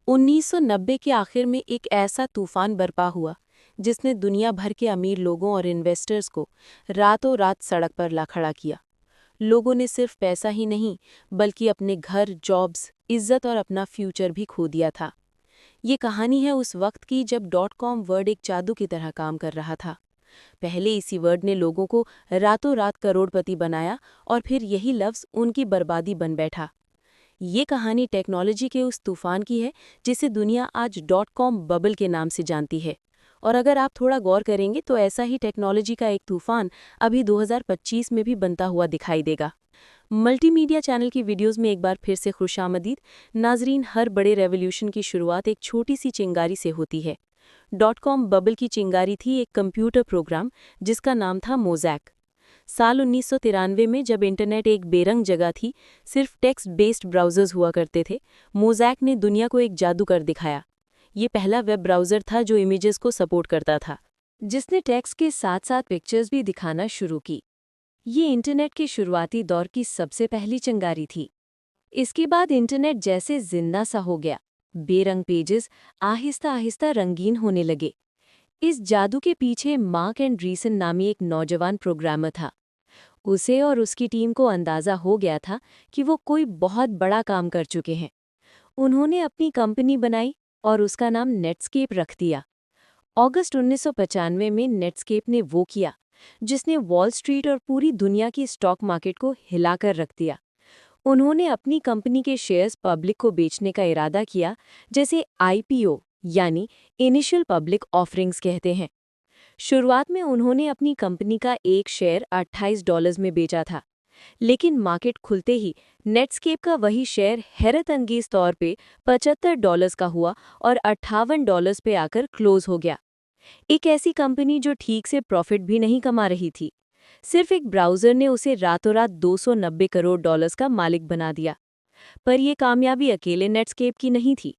1990 के आखिर में एक ऐसा तूफान बरपा हुआ जिसने दुनिया भर के अमीर लोगों और इन्वेस्टर्स को रातों रात सड़क पर ला खड़ा किया। लोगों ने सिर्फ पैसा ही नहीं बल्कि अपने घर, जॉब्स, इज्जत और अपना फ्यूचर भी खो दिया था। ये कहानी है उस वक्त की जब .com वर्ड एक जादू की तरह काम कर रहा था। पहले इसी वर्ड ने लोगों को रातों रात करोड़पति बनाया और फिर यही लफ्ज़ उनकी बर्बादी बन बैठा। ये कहानी टेक्नोलॉजी के उस तूफान की है जिसे दुनिया आज .com बबल के नाम से जानती है। और अगर आप थोड़ा गौर करेंगे तो ऐसा ही टेक्नोलॉजी का एक तूफान अभी 2025 में भी बनता हुआ दिखाई देगा। मल्टीमीडिया चैनल की वीडियोस में एक बार फिर से खुशामदीद। नाजरीन, हर बड़े रेवोल्यूशन की शुरुआत एक छोटी सी चिंगारी से होती है। .com बबल की चिंगारी थी एक कंप्यूटर प्रोग्राम जिसका नाम था मोज़ैक। साल 1993 में जब इंटरनेट एक बेरंग जगह थी, सिर्फ टेक्स्ट बेस्ड ब्राउज़र्स हुआ करते थे, मोज़ैक ने दुनिया को एक जादू कर दिखाया। ये पहला वेब ब्राउज़र था जो इमेजेस को सपोर्ट करता था, जिसने टेक्स्ट के साथ साथ पिक्चर्स भी दिखाना शुरू की। ये इंटरनेट के शुरुआती दौर की सबसे पहली चिंगारी थी। इसके बाद इंटरनेट जैसे जिंदा सा हो गया। बेरंग पेजेस आहिस्ता आहिस्ता रंगीन होने लगे। इस जादू के पीछे मार्क एंड्रीसन नामी एक नौजवान प्रोग्रामर था। उसे और उसकी टीम को अंदाजा हो गया था कि वो कोई बहुत बड़ा काम कर चुके हैं। उन्होंने अपनी कंपनी बनाई और उसका नाम नेटस्केप रख दिया। अगस्त 1995 में नेटस्केप ने वो किया जिसने वॉल स्ट्रीट और पूरी दुनिया की स्टॉक मार्केट को हिलाकर रख दिया। उन्होंने अपनी कंपनी के शेयर्स पब्लिक को बेचने का इरादा किया, जैसे आईपीओ यानी इनिशियल पब्लिक ऑफरिंग्स कहते हैं। शुरुआत में उन्होंने अपनी कंपनी का एक शेयर $28 में बेचा था, लेकिन मार्केट खुलते ही नेटस्केप का वही शेयर हैरत अंगेज तौर पे $75 का हुआ और $58 पे आकर क्लोज हो गया। एक ऐसी कंपनी जो ठीक से प्रॉफिट भी नहीं कमा रही थी। सिर्फ एक ब्राउज़र ने उसे रातों रात $290 करोड़ का मालिक बना दिया। पर यह कामयाबी अकेले नेटस्केप की नहीं थी।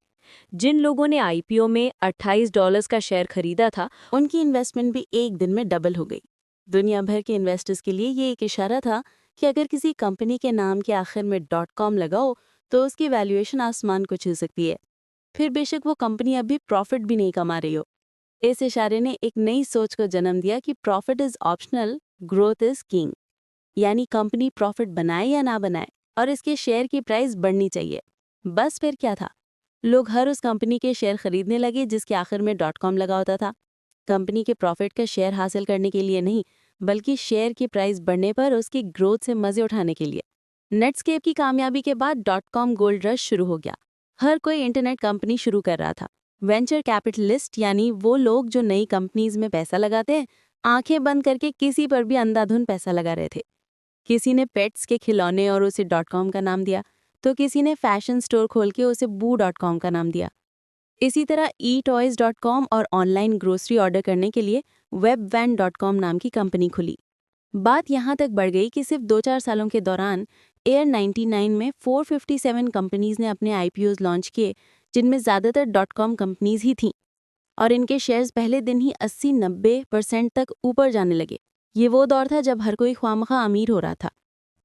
जिन लोगों ने आईपीओ में $28 का शेयर खरीदा था, उनकी इन्वेस्टमेंट भी एक दिन में डबल हो गई। दुनिया भर के इन्वेस्टर्स के लिए ये एक इशारा था कि अगर किसी कंपनी के नाम के आखिर में .com लगाओ तो उसकी वैल्यूएशन आसमान को छू सकती है, फिर बेशक वो कंपनी अभी प्रॉफिट भी नहीं कमा रही हो। इस इशारे ने एक नई सोच को जन्म दिया कि profit is optional, growth is king. यानी कंपनी प्रॉफिट बनाए या ना बनाए और इसके शेयर की प्राइस बढ़नी चाहिए। बस फिर क्या था, लोग हर उस कंपनी के शेयर खरीदने लगे जिसके आखिर में .com लगा होता था। कंपनी के प्रॉफिट का शेयर हासिल करने के लिए नहीं, बल्कि शेयर की प्राइस बढ़ने पर उसकी ग्रोथ से मजे उठाने के लिए। नेटस्केप की कामयाबी के बाद .com गोल्ड रश शुरू हो गया। हर कोई इंटरनेट कंपनी शुरू कर रहा था। वेंचर कैपिटलिस्ट यानी वो लोग जो नई कंपनीज में पैसा लगाते हैं, आंखें बंद करके किसी पर भी अंधाधुन पैसा लगा रहे थे। किसी ने पेट्स के खिलौने और उसे .com का नाम दिया, तो किसी ने फैशन स्टोर खोल के उसे boo.com का नाम दिया। इसी तरह eToys.com और ऑनलाइन ग्रोसरी ऑर्डर करने के लिए webvan.com नाम की कंपनी खुली। बात यहाँ तक बढ़ गई कि सिर्फ 2-4 सालों के दौरान एयर 99 में 457 कंपनीज ने अपने आईपीओज लॉन्च किए, जिनमें ज़्यादातर .com कंपनीज ही थीं। और इनके शेयर्स पहले दिन ही 80-90% तक ऊपर जाने लगे। ये वो दौर था जब हर कोई ख्वामखा अमीर हो रहा था।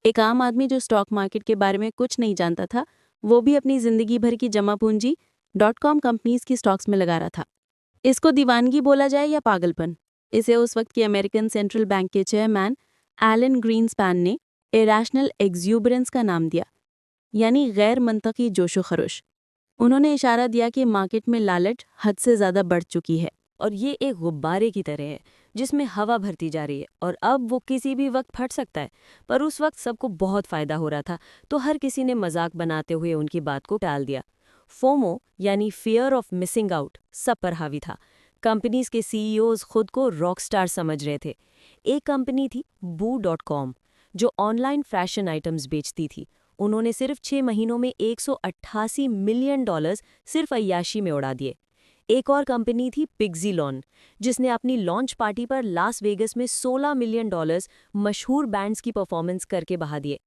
एक आम आदमी जो स्टॉक मार्केट के बारे में कुछ नहीं जानता था, वो भी अपनी जिंदगी भर की जमा पूंजी .com कंपनीज की स्टॉक्स में लगा रहा था। इसको दीवानगी बोला जाए या पागलपन, इसे उस वक्त के अमेरिकन सेंट्रल बैंक के चेयरमैन एलन ग्रीनस्पैन ने इरेशनल एक्सूबरेंस का नाम दिया, यानी गैर मंतकी जोशो खरोश। उन्होंने इशारा दिया कि मार्केट में लालच हद से ज़्यादा बढ़ चुकी है और ये एक गुब्बारे की तरह है जिसमें हवा भरती जा रही है और अब वो किसी भी वक्त फट सकता है। पर उस वक्त सबको बहुत फ़ायदा हो रहा था, तो हर किसी ने मजाक बनाते हुए उनकी बात को टाल दिया। फोमो यानी फियर ऑफ मिसिंग आउट सब पर हावी था। कंपनीज के सीईओज खुद को रॉक स्टार समझ रहे थे। एक कंपनी थी boo.com जो ऑनलाइन फैशन आइटम्स बेचती थी। उन्होंने सिर्फ 6 महीनों में $188 मिलियन सिर्फ अय्याशी में उड़ा दिए। एक और कंपनी थी पिग्जीलॉन, जिसने अपनी लॉन्च पार्टी पर लास वेगस में $16 मिलियन मशहूर बैंड्स की परफॉर्मेंस करके बहा दिए।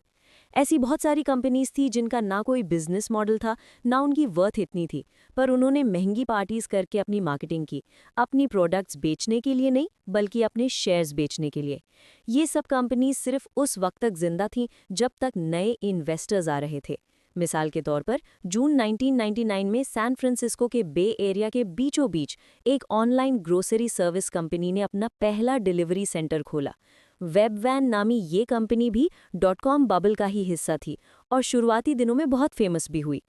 ऐसी बहुत सारी कंपनीज थी जिनका ना कोई बिजनेस मॉडल था, ना उनकी वर्थ इतनी थी, पर उन्होंने महंगी पार्टीज करके अपनी मार्केटिंग की, अपनी प्रोडक्ट्स बेचने के लिए नहीं बल्कि अपने शेयर्स बेचने के लिए। ये सब कंपनीज सिर्फ उस वक्त तक जिंदा थीं जब तक नए इन्वेस्टर्स आ रहे थे। मिसाल के तौर पर जून 1999 में सैन फ्रांसिस्को के बे एरिया के बीचों बीच एक ऑनलाइन ग्रोसरी सर्विस कंपनी ने अपना पहला डिलीवरी सेंटर खोला। वेबवैन नामी ये कंपनी भी .com बबल का ही हिस्सा थी और शुरुआती दिनों में बहुत फेमस भी हुई।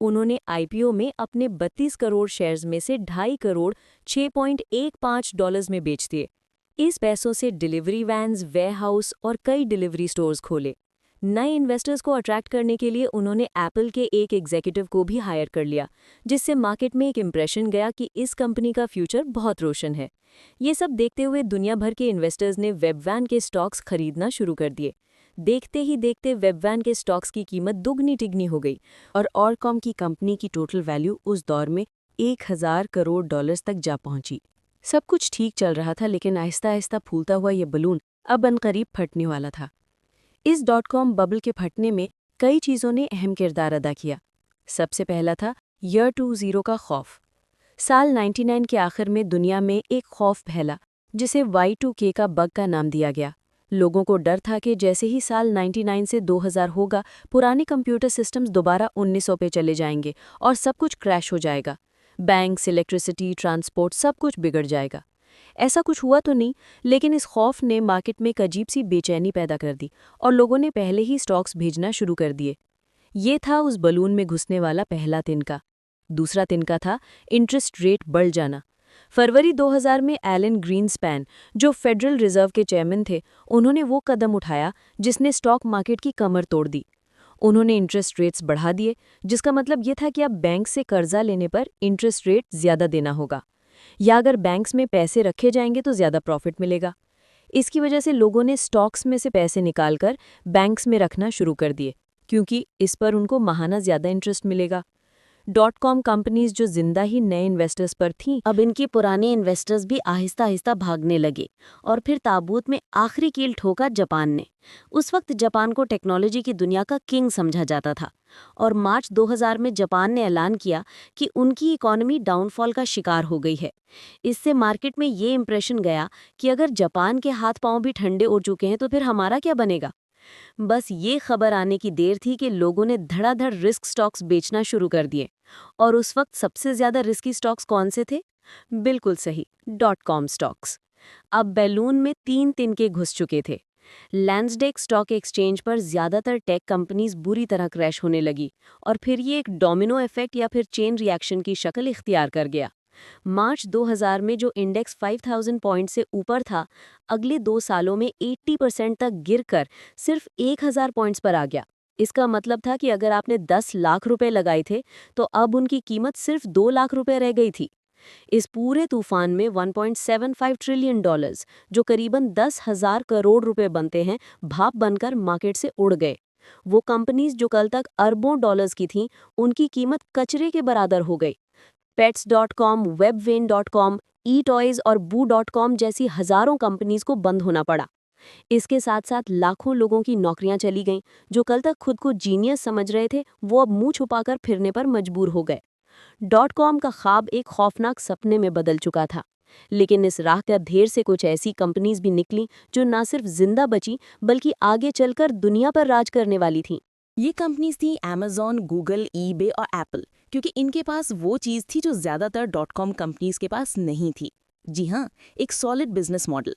उन्होंने आईपीओ में अपने 32 करोड़ शेयर्स में से 2.5 करोड़ $6.15 में बेच दिए। इस पैसों से डिलीवरी वैन्स, वेयरहाउस और कई डिलीवरी स्टोर्स खोले। नए इन्वेस्टर्स को अट्रैक्ट करने के लिए उन्होंने एप्पल के एक एग्जीक्यूटिव को भी हायर कर लिया, जिससे मार्केट में एक इम्प्रेशन गया कि इस कंपनी का फ्यूचर बहुत रोशन है। ये सब देखते हुए दुनिया भर के इन्वेस्टर्स ने वेबवैन के स्टॉक्स खरीदना शुरू कर दिए। देखते ही देखते वेबवैन के स्टॉक्स की कीमत दुगनी तिगनी हो गई और ऑरकॉम की कंपनी की टोटल वैल्यू उस दौर में $1000 करोड़ तक जा पहुंची। सब कुछ ठीक चल रहा था, लेकिन आहिस्ता आहिस्ता फूलता हुआ ये बलून अब अनकरीब फटने वाला था। इस .com बबल के फटने में कई चीज़ों ने अहम किरदार अदा किया। सबसे पहला था ईयर 20 का खौफ। साल 99 के आखिर में दुनिया में एक खौफ फैला, जिसे Y2K का बग का नाम दिया गया। लोगों को डर था कि जैसे ही साल 99 से 2000 होगा, पुराने कंप्यूटर सिस्टम्स दोबारा 1900 पे चले जाएंगे और सब कुछ क्रैश हो जाएगा। बैंक्स, इलेक्ट्रिसिटी, ट्रांसपोर्ट सब कुछ बिगड़ जाएगा। ऐसा कुछ हुआ तो नहीं, लेकिन इस खौफ ने मार्केट में एक अजीब सी बेचैनी पैदा कर दी और लोगों ने पहले ही स्टॉक्स भेजना शुरू कर दिए। ये था उस बलून में घुसने वाला पहला तिनका। दूसरा तिनका था इंटरेस्ट रेट बढ़ जाना। फरवरी 2000 में एलन ग्रीनस्पैन, जो फेडरल रिजर्व के चेयरमैन थे, उन्होंने वो कदम उठाया जिसने स्टॉक मार्केट की कमर तोड़ दी। उन्होंने इंटरेस्ट रेट्स बढ़ा दिए, जिसका मतलब ये था कि अब बैंक से कर्जा लेने पर इंटरेस्ट रेट ज़्यादा देना होगा, या अगर बैंक्स में पैसे रखे जाएंगे तो ज़्यादा प्रॉफिट मिलेगा। इसकी वजह से लोगों ने स्टॉक्स में से पैसे निकालकर बैंक्स में रखना शुरू कर दिए, क्योंकि इस पर उनको माहाना ज़्यादा इंटरेस्ट मिलेगा। .com कंपनीज जो जिंदा ही नए इन्वेस्टर्स पर थीं, अब इनके पुराने इन्वेस्टर्स भी आहिस्ता आहिस्ता भागने लगे और फिर ताबूत में आखिरी कील ठोका जापान ने। उस वक्त जापान को टेक्नोलॉजी की दुनिया का किंग समझा जाता था और मार्च 2000 में जापान ने ऐलान किया कि उनकी इकोनॉमी डाउनफॉल का शिकार हो गई है। इससे मार्केट में ये इंप्रेशन गया कि अगर जापान के हाथ पांव भी ठंडे हो चुके हैं तो फिर हमारा क्या बनेगा। बस ये खबर आने की देर थी कि लोगों ने धड़ाधड़ रिस्क स्टॉक्स बेचना शुरू कर दिए। और उस वक्त सबसे ज्यादा रिस्की स्टॉक्स कौन से थे? बिल्कुल सही, .com स्टॉक्स। अब बैलून में 3 तिनके घुस चुके थे। लैंसडेक स्टॉक एक्सचेंज पर ज्यादातर टेक कंपनीज बुरी तरह क्रैश होने लगी और फिर ये एक डोमिनो इफेक्ट या फिर चेन रिएक्शन की शक्ल इख्तियार कर गया। मार्च 2000 में जो इंडेक्स 5000 पॉइंट से ऊपर था, अगले 2 सालों में 80% तक गिरकर सिर्फ 1000 पॉइंट्स पर आ गया। इसका मतलब था कि अगर आपने 10 लाख रुपए लगाए थे तो अब उनकी कीमत सिर्फ 2 लाख रुपए रह गई थी। इस पूरे तूफान में $1.75 ट्रिलियन, जो करीबन 10,000 करोड़ रुपए बनते हैं, भाप बनकर मार्केट से उड़ गए। वो कंपनीज जो कल तक अरबों डॉलर्स की थीं, उनकी कीमत कचरे के बराबर हो गई। Pets.com, Webvane.com, eToys और Boo.com जैसी हजारों कंपनीज को बंद होना पड़ा। इसके साथ साथ लाखों लोगों की नौकरियां चली गईं, जो कल तक खुद को जीनियस समझ रहे थे, वो अब मुंह छुपाकर फिरने पर मजबूर हो गए। .com का ख्वाब एक खौफनाक सपने में बदल चुका था, लेकिन इस राह का ढेर से कुछ ऐसी कंपनीज भी निकली जो न सिर्फ जिंदा बची बल्कि आगे चलकर दुनिया पर राज करने वाली थीं। ये कंपनीज थी अमेज़न, गूगल, ईबे और एप्पल, क्योंकि इनके पास वो चीज़ थी जो ज़्यादातर .com कंपनीज के पास नहीं थी। जी हाँ, एक सॉलिड बिजनेस मॉडल।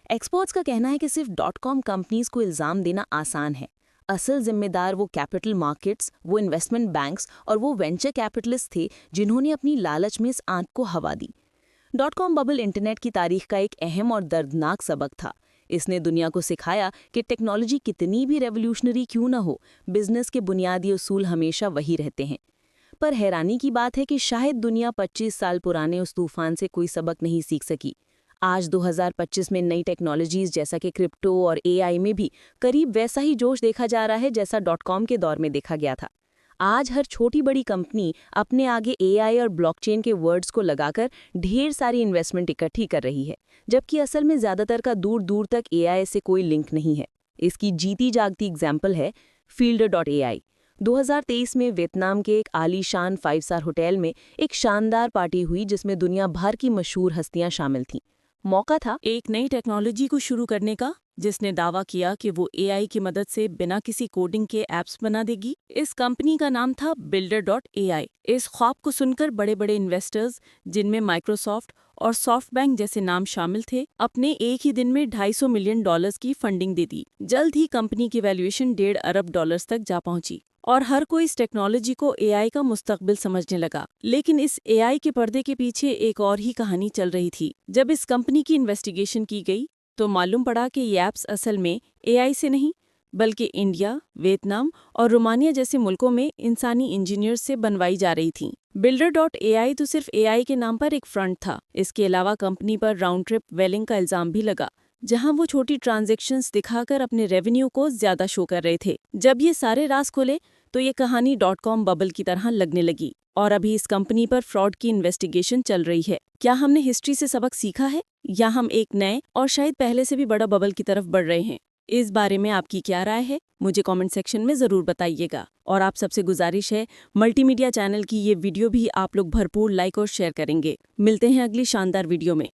एक्सपर्ट्स का कहना है कि सिर्फ .com कंपनीज को इल्ज़ाम देना आसान है। असल जिम्मेदार वो कैपिटल मार्केट्स, वो इन्वेस्टमेंट बैंक्स और वो वेंचर कैपिटलिस्ट थे जिन्होंने अपनी लालच में इस आंख को हवा दी। .com बबल इंटरनेट की तारीख का एक अहम और दर्दनाक सबक था। इसने दुनिया को सिखाया कि टेक्नोलॉजी कितनी भी रेवोल्यूशनरी क्यों न हो, बिजनेस के बुनियादी उसूल हमेशा वही रहते हैं। पर हैरानी की बात है कि शायद दुनिया 25 साल पुराने उस तूफान से कोई सबक नहीं सीख सकी। आज 2025 में नई टेक्नोलॉजीज जैसा कि क्रिप्टो और एआई में भी करीब वैसा ही जोश देखा जा रहा है जैसा .com के दौर में देखा गया था। आज हर छोटी बड़ी कंपनी अपने आगे एआई और ब्लॉकचेन के वर्ड्स को लगाकर ढेर सारी इन्वेस्टमेंट इकट्ठी कर रही है, जबकि असल में ज़्यादातर का दूर दूर तक एआई से कोई लिंक नहीं है। इसकी जीती जागती एग्जाम्पल है Fielder.ai। 2023 में वियतनाम के एक आलीशान 5 स्टार होटल में एक शानदार पार्टी हुई जिसमें दुनिया भर की मशहूर हस्तियां शामिल थीं। मौका था एक नई टेक्नोलॉजी को शुरू करने का, जिसने दावा किया कि वो एआई की मदद से बिना किसी कोडिंग के ऐप्स बना देगी। इस कंपनी का नाम था Builder.ai। इस ख्वाब को सुनकर बड़े बड़े इन्वेस्टर्स, जिनमें माइक्रोसॉफ्ट और सॉफ्टबैंक जैसे नाम शामिल थे, अपने एक ही दिन में $250 मिलियन की फंडिंग दे दी। जल्द ही कंपनी की वैल्यूएशन $1.5 अरब तक जा पहुंची और हर कोई इस टेक्नोलॉजी को एआई का मुस्तकबिल समझने लगा। लेकिन इस एआई के पर्दे के पीछे एक और ही कहानी चल रही थी। जब इस कंपनी की इन्वेस्टिगेशन की गई तो मालूम पड़ा कि ये ऐप्स असल में एआई से नहीं, बल्कि इंडिया, वियतनाम और रोमानिया जैसे मुल्कों में इंसानी इंजीनियर्स से बनवाई जा रही थीं। Builder.ai तो सिर्फ एआई के नाम पर एक फ्रंट था। इसके अलावा कंपनी पर राउंड ट्रिप वेलिंग का इल्जाम भी लगा, जहां वो छोटी ट्रांजैक्शंस दिखाकर अपने रेवेन्यू को ज्यादा शो कर रहे थे। जब ये सारे राज खुले तो ये कहानी .com बबल की तरह लगने लगी और अभी इस कंपनी पर फ्रॉड की इन्वेस्टिगेशन चल रही है। क्या हमने हिस्ट्री से सबक सीखा है, या हम एक नए और शायद पहले से भी बड़ा बबल की तरफ बढ़ रहे हैं? इस बारे में आपकी क्या राय है, मुझे कमेंट सेक्शन में ज़रूर बताइएगा। और आप सबसे गुजारिश है, मल्टीमीडिया चैनल की ये वीडियो भी आप लोग भरपूर लाइक और शेयर करेंगे। मिलते हैं अगली शानदार वीडियो में।